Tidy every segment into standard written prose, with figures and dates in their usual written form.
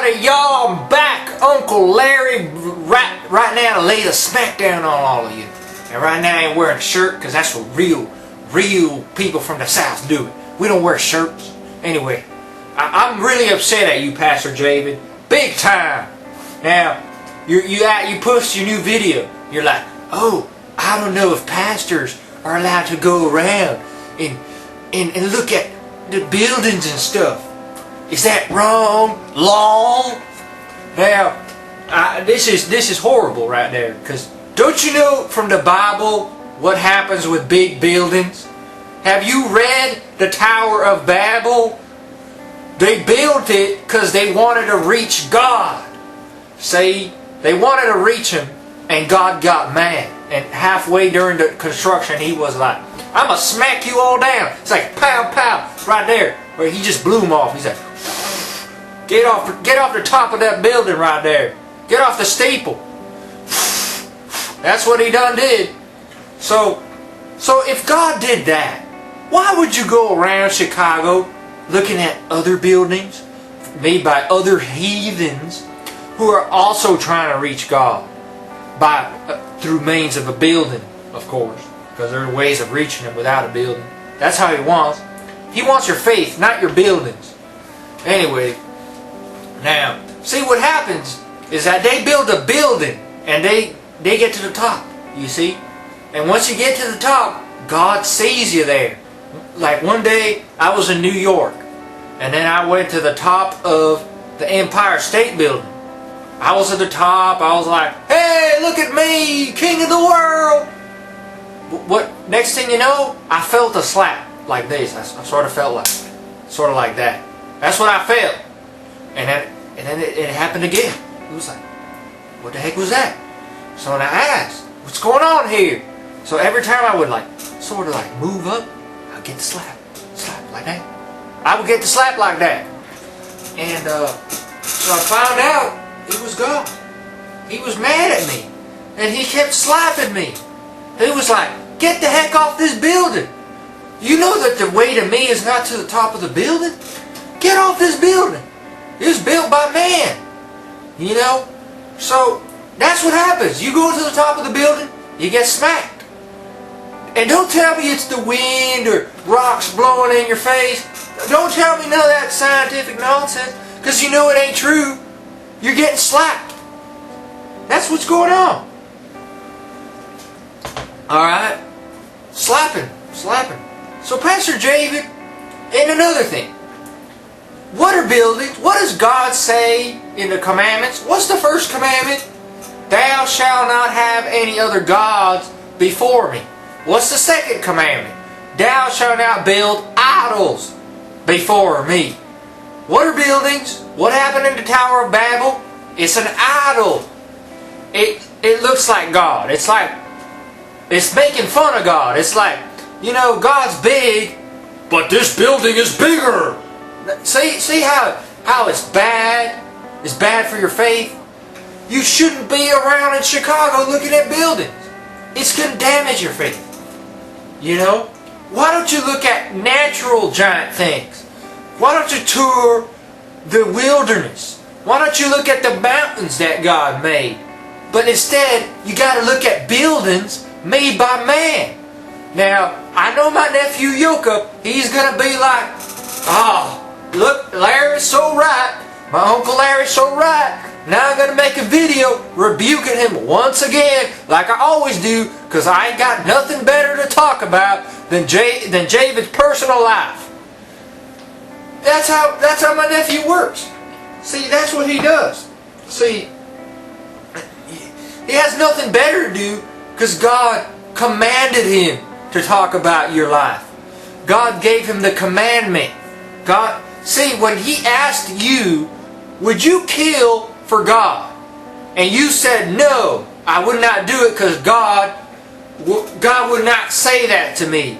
everybody, y'all, I'm back. Uncle Larry right now to lay the smack down on all of you. And right now I ain't wearing a shirt because that's what real people from the South do it. We don't wear shirts. Anyway, I'm really upset at you, Pastor David. Big time. Now, you post your new video. You're like, oh, I don't know if pastors are allowed to go around and look at the buildings and stuff. Is that wrong? Long? Now, this is horrible right there. Because don't you know from the Bible what happens with big buildings? Have you read the Tower of Babel? They built it because they wanted to reach God. See, they wanted to reach Him, and God got mad. And halfway during the construction, He was like, I'm going to smack you all down. It's like pow, pow, right there. Where He just blew them off. He's like, get off the top of that building right there. Get off the steeple. That's what He done did. So if God did that, why would you go around Chicago looking at other buildings made by other heathens who are also trying to reach God through means of a building, of course, because there are ways of reaching Him without a building. That's how He wants. He wants your faith, not your buildings. Anyway, now, see what happens is that they build a building and they get to the top, you see? And once you get to the top, God sees you there. Like one day, I was in New York, and then I went to the top of the Empire State Building. I was at the top, I was like, hey, look at me, king of the world! What? Next thing you know, I felt a slap like this. I sort of felt like that. That's what I felt. And then it happened again. It was like, what the heck was that? So I asked, what's going on here? So every time I would sort of move up, I'd get the slap like that. I would get the slap like that. And so I found out it was God. He was mad at me. And He kept slapping me. He was like, get the heck off this building. You know that the way to me is not to the top of the building? Get off this building. It was built by man. You know? So, that's what happens. You go to the top of the building, you get smacked. And don't tell me it's the wind or rocks blowing in your face. Don't tell me none of that scientific nonsense, because you know it ain't true. You're getting slapped. That's what's going on. Alright? Slapping. So Pastor David, and another thing. What are buildings? What does God say in the commandments? What's the first commandment? Thou shalt not have any other gods before me. What's the second commandment? Thou shalt not build idols before me. What are buildings? What happened in the Tower of Babel? It's an idol. It looks like God. It's like, it's making fun of God. It's like, you know, God's big, but this building is bigger. See how it's bad? It's bad for your faith? You shouldn't be around in Chicago looking at buildings. It's going to damage your faith. You know? Why don't you look at natural giant things? Why don't you tour the wilderness? Why don't you look at the mountains that God made? But instead, you got to look at buildings made by man. Now, I know my nephew Yoka, he's going to be like, oh, look, Larry's so right. My Uncle Larry's so right. Now I'm going to make a video rebuking him once again, like I always do, because I ain't got nothing better to talk about than David's personal life. That's how my nephew works. See, that's what he does. See, he has nothing better to do because God commanded him to talk about your life. God gave him the commandment. God, see, when He asked you, would you kill for God? And you said, no, I would not do it because God would not say that to me.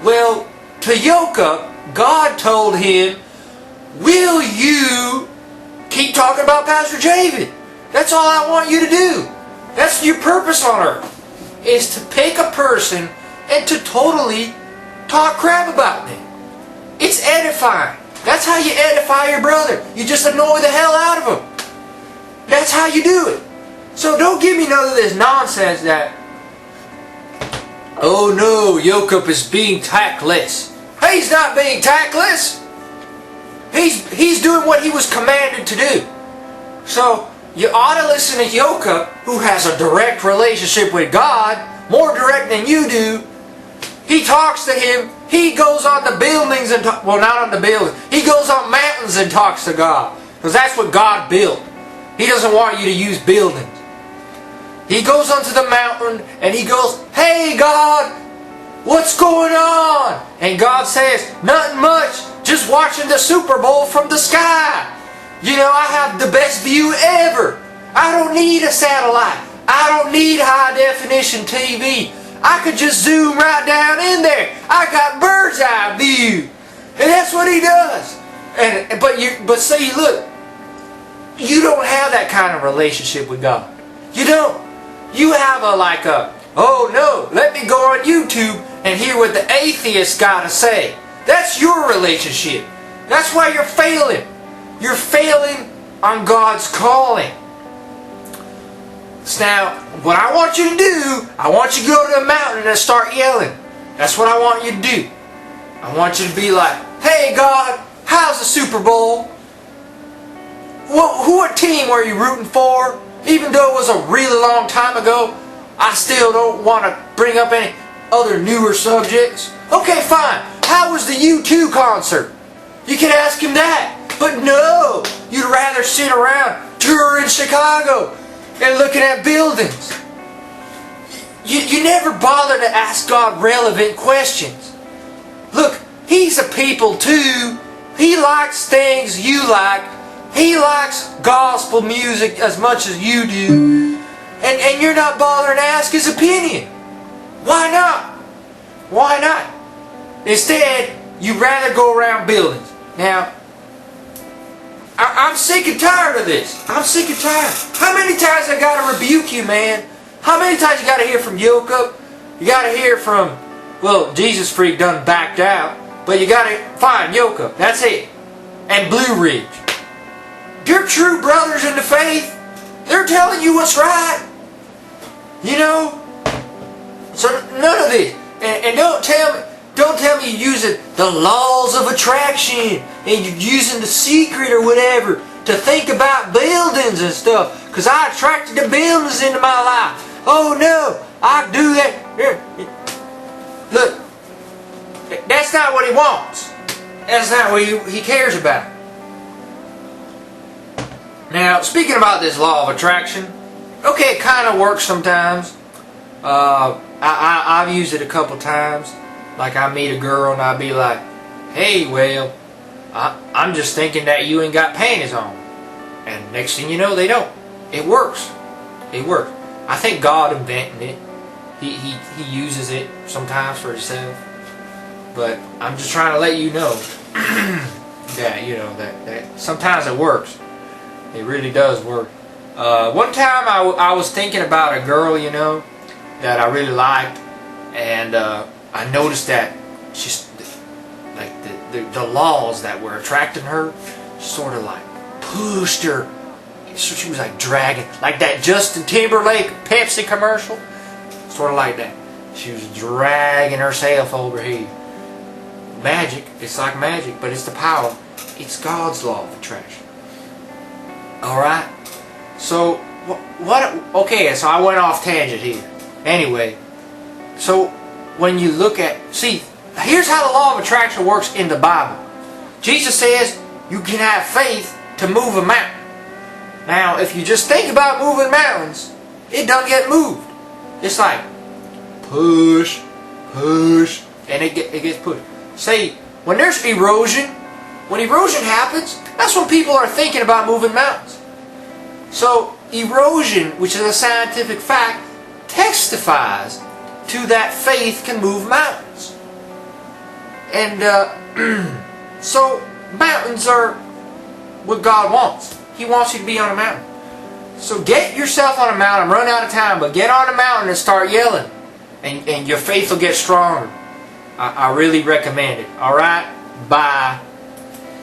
Well, to Yoka, God told him, will you keep talking about Pastor David? That's all I want you to do. That's your purpose on earth, is to pick a person and to totally talk crap about them. It's edifying. That's how you edify your brother. You just annoy the hell out of him. That's how you do it. So don't give me none of this nonsense that, oh no, Jacob is being tactless. He's not being tactless. He's doing what he was commanded to do. So you ought to listen to Jacob, who has a direct relationship with God, more direct than you do. He talks to him. He goes on the buildings and well, not on the buildings. He goes on mountains and talks to God, because that's what God built. He doesn't want you to use buildings. He goes onto the mountain and he goes, "Hey God, what's going on?" And God says, "Nothing much, just watching the Super Bowl from the sky. You know, I have the best view ever. I don't need a satellite. I don't need high definition TV. I could just zoom right down in there. I got bird's eye view." And that's what he does. But see, look, you don't have that kind of relationship with God. You don't. You have oh no, let me go on YouTube and hear what the atheists got to say. That's your relationship. That's why you're failing. You're failing on God's calling. So now, what I want you to do, I want you to go to the mountain and start yelling. That's what I want you to do. I want you to be like, "Hey God, how's the Super Bowl? What team were you rooting for? Even though it was a really long time ago, I still don't want to bring up any other newer subjects. Okay, fine. How was the U2 concert?" You can ask him that. But no, you'd rather sit around touring Chicago and looking at buildings. You never bother to ask God relevant questions. Look, He's a people too. He likes things you like. He likes gospel music as much as you do. And you're not bothering to ask His opinion. Why not? Why not? Instead, you'd rather go around buildings. Now, I'm sick and tired of this. I'm sick and tired. How many times I got to rebuke you, man? How many times you got to hear from Jacob? You got to hear from, well, Jesus Freak done backed out. But you got to find Jacob. That's it. And Blue Ridge. You're true brothers in the faith. They're telling you what's right. You know? So none of this. And don't tell me you're using the laws of attraction and you're using the secret or whatever to think about buildings and stuff. Because I attracted the buildings into my life. Oh no, I do that. Look, that's not what He wants. That's not what He cares about. Now, speaking about this law of attraction, okay, it kind of works sometimes. I've used it a couple times. Like I meet a girl and I'll be like, "Hey, well, I'm just thinking that you ain't got panties on." And next thing you know, they don't. It works. It works. I think God invented it. He uses it sometimes for Himself. But I'm just trying to let you know that, you know, that sometimes it works. It really does work. One time I was thinking about a girl, you know, that I really liked, and I noticed that she's like the laws that were attracting her sort of like pushed her. So she was like dragging, like that Justin Timberlake Pepsi commercial, sort of like that. She was dragging herself over here. Magic, it's like magic, but it's the power. It's God's law of attraction. Alright? So, what? Okay, so I went off tangent here. Anyway, so when you look at, see, here's how the law of attraction works in the Bible. Jesus says you can have faith to move a mountain. Now, if you just think about moving mountains, it doesn't get moved. It's like push, push, and it gets pushed. See, when there's erosion, when erosion happens, that's when people are thinking about moving mountains. So, erosion, which is a scientific fact, testifies to that faith can move mountains. And so, mountains are what God wants. He wants you to be on a mountain. So get yourself on a mountain. I'm running out of time, but get on a mountain and start yelling. And your faith will get stronger. I really recommend it. Alright? Bye.